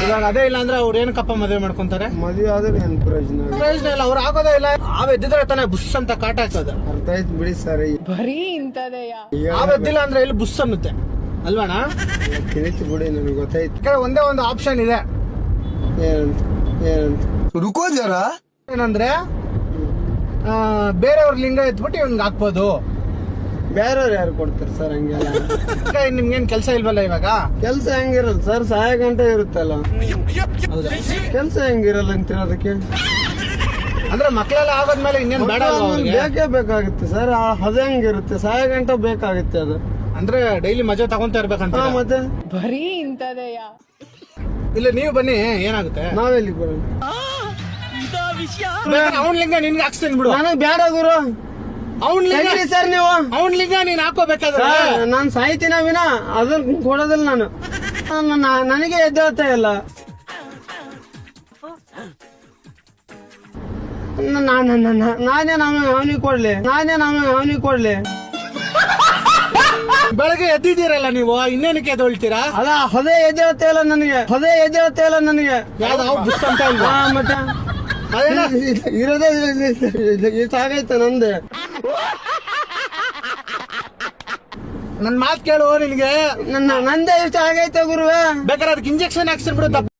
ಇವಾಗ ಅದೇ ಇಲ್ಲ ಅಂದ್ರೆ ಅವ್ರು ಏನಕ್ಕಪ್ಪ ಮದುವೆ ಮಾಡ್ಕೊಂತಾರೆ? ಮದುವೆ ಆದ್ರೆ ಏನ್ ಪ್ರಯೋಜನ ಇಲ್ಲ, ಅವ್ರು ಆಗೋದೇ ಇಲ್ಲ. ಎದ್ದಿದ್ರೆ ತಾನೇ ಬುಸ್ ಅಂತ ಕಾಟ ಹಾಕೋದು. ಅರ್ಥ ಆಯ್ತು ಬಿಡಿ ಸರ್. ಬರೀ ಇಂತದೆಯಾ? ಎದ್ದಿಲ್ಲ ಅಂದ್ರೆ ಇಲ್ಲಿ ಬುಸ್ ಅನ್ನುತ್ತೆ ಅಲ್ವಾಣ? ತಿಳಿತು ಬಿಡಿ, ನನಗೆ ಗೊತ್ತಾಯ್ತು. ಒಂದೇ ಒಂದು ಆಪ್ಷನ್ ಇದೆ. ಏನಂತ ರುಕೋ ಜರ. ಏನಂದ್ರೆ ಬೇರೆಯವ್ರ ಲಿಂಗ ಎತ್ಬಿಟ್ಟು ಇವ್ನಿಗೆ ಹಾಕ್ಬೋದು. ಬೇರೆಯವ್ರು ಯಾರು ಕೊಡ್ತಾರೆ ಸರ್ ಹಂಗೆಲ್ಲ? ನಿಮ್ಗೇನ್ ಕೆಲಸ ಇಲ್ವಲ್ಲ ಇವಾಗ? ಕೆಲ್ಸ ಹೆಂಗಿರಲ್ಲ ಸರ್, ಸಹಾಯ ಗಂಟೆ ಇರುತ್ತಲ್ಲ. ಕೆಲ್ಸ ಹೆಂಗಿರಲ್ಲ ಅಂತಿರೋದಕ್ಕೆ ಅಂದ್ರೆ ಮಕ್ಕಳೆಲ್ಲ ಆಗೋದ್ಮೇಲೆ ಇನ್ನೇನ್ ಬೇಡ ಅಲ್ವಾ ಅವ್ರಿಗೆ? ಬೇಕೇ ಬೇಕಾಗುತ್ತೆ ಸರ್. ಅದು ಹೆಂಗಿರುತ್ತೆ, ಸಹಾಯ ಗಂಟೆ ಬೇಕಾಗುತ್ತೆ ಅದು. ಅಂದ್ರೆ ಡೈಲಿ ಮಜಾ ತಗೊಂತ ಇರ್ಬೇಕಂತ. ಮತ್ತೆ ಬರೀ ಇಂತದೆಯಾ? ಇಲ್ಲ ನೀವು ಬನ್ನಿ, ಏನಾಗುತ್ತೆ? ನಾವೆಲ್ಲಿ ಬರೋಣ? ಅವ್ನ್ ಲಿಂಗ ನಿನ್ಗೆ ಹಾಕ್ಸ್ತೀನಿ ಬಿಡು. ನನಗ್ ಬೇಡ ಗುರು. ಅವ್ನ್ ಲಿಂಗ ಸರ್ ನೀವು ಅವ್ನ್ ಲಿಂಗ ನೀನ್ ಹಾಕೋಬೇಕಾದ್ರೆ ನಾನ್ ಸಾಯ್ತೀನ ವಿನ ಅದನ್ನ ಕೊಡೋದಿಲ್ಲ ನಾನು. ನನಗೆ ಎದ್ದೇಳ್ತಾ ಇಲ್ಲ. ನಾನೇ ಅವನಿಗೆ ಕೊಡ್ಲಿ. ಬೆಳಗ್ಗೆ ಎದ್ದಿದ್ದೀರಲ್ಲ ನೀವು, ಇನ್ನೇನಕ್ಕೆ ಎದ್ದೊಳ್ತೀರಾ? ಅಲ್ಲ, ಅದೇ ಎದ್ದೇಳ್ತಾ ಇಲ್ಲ ನನಗೆ. ಯಾವ್ದು ಬುಸ್ ಅಂತ ಇಲ್ವಾ? ಮತ್ತೆ ಅದೇನ ಇರೋದೇ ಸಾಗೈತೆ ನಂದೆ. ನನ್ ಮಾತ್ ಕೇಳು, ನಿನ್ಗೆ ನಂದೇ ಇಷ್ಟ ಆಗೈತೆ ಗುರುವೆ. ಬೇಕಾದ್ರೆ ಅದಕ್ಕೆ ಇಂಜೆಕ್ಷನ್ ಹಾಕ್ಸ್ತೀನಿ ಬಿಡು.